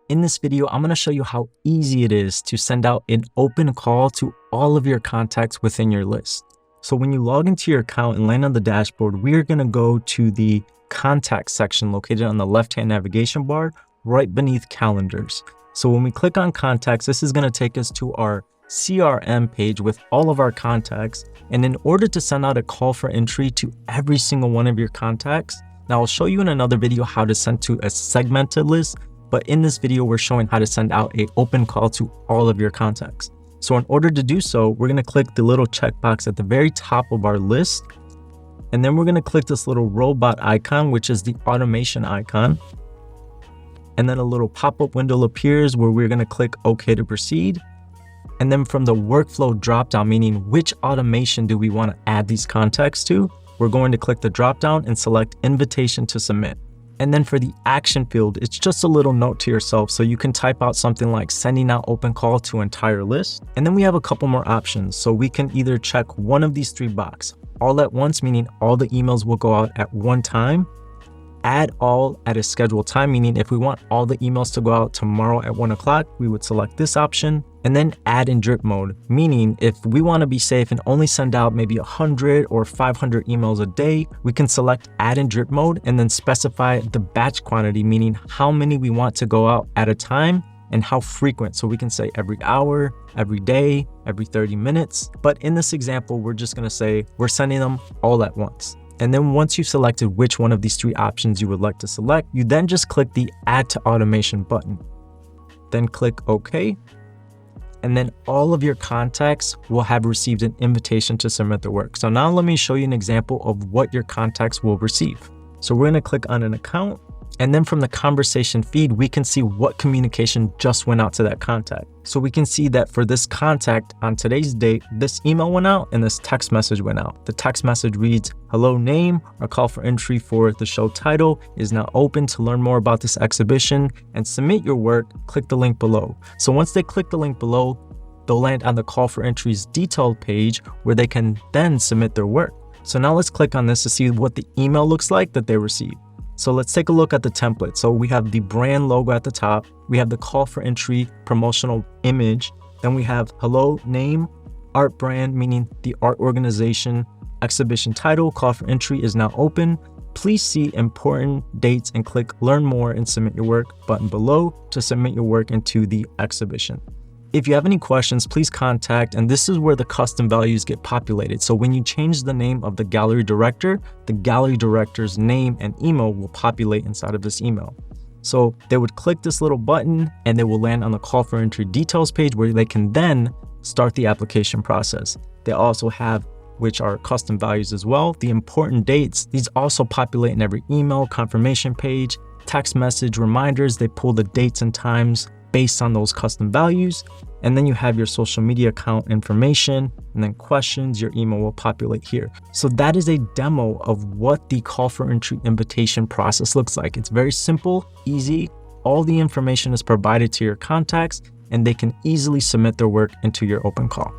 In this video, I'm going to show you how easy it is to send out an open call to all of your contacts within your list. So when you log into your account and land on the dashboard, we're going to go to the contact section located on the left-hand navigation bar right beneath calendars. So when we click on contacts, this is going to take us to our CRM page with all of our contacts. And in order to send out a call for entry to every single one of your contacts, now I'll show you in another video how to send to a segmented list, but in this video, we're showing how to send out an open call to all of your contacts. So in order to do so, we're going to click the little checkbox at the very top of our list. And then we're going to click this little robot icon, which is the automation icon. And then a little pop-up window appears where we're going to click OK to proceed. And then from the workflow dropdown, meaning which automation do we want to add these contacts to, we're going to click the dropdown and select invitation to submit. And then for the action field, it's just a little note to yourself. So you can type out something like sending out open call to entire list. And then we have a couple more options. So we can either check one of these three boxes, all at once, meaning all the emails will go out at one time. Add all at a scheduled time, meaning if we want all the emails to go out tomorrow at 1 o'clock, we would select this option. And then add in drip mode, meaning if we want to be safe and only send out maybe 100 or 500 emails a day, we can select add in drip mode and then specify the batch quantity, meaning how many we want to go out at a time and how frequent. So we can say every hour, every day, every 30 minutes. But in this example, we're just going to say we're sending them all at once. And then once you've selected which one of these three options you would like to select, you then just click the add to automation button, then click OK. And then all of your contacts will have received an invitation to submit their work. So now let me show you an example of what your contacts will receive. So we're going to click on an account, and then from the conversation feed, we can see what communication just went out to that contact. So we can see that for this contact on today's date, this email went out and this text message went out. The text message reads, "Hello name, our call for entry for the show title is now open. To learn more about this exhibition and submit your work, click the link below." So once they click the link below, they'll land on the call for entry's detailed page where they can then submit their work. So now let's click on this to see what the email looks like that they received. So let's take a look at the template. So we have the brand logo at the top. We have the call for entry promotional image. Then we have hello name, art brand, meaning the art organization, exhibition title, call for entry is now open. Please see important dates and click learn more and submit your work button below to submit your work into the exhibition. If you have any questions, please contact, and this is where the custom values get populated. So when you change the name of the gallery director, the gallery director's name and email will populate inside of this email. So they would click this little button and they will land on the call for entry details page where they can then start the application process. They also have, which are custom values as well, the important dates. These also populate in every email confirmation page, text message reminders. They pull the dates and times based on those custom values. And then you have your social media account information, and then questions, your email will populate here. So that is a demo of what the call for entry invitation process looks like. It's very simple, easy. All the information is provided to your contacts and they can easily submit their work into your open call.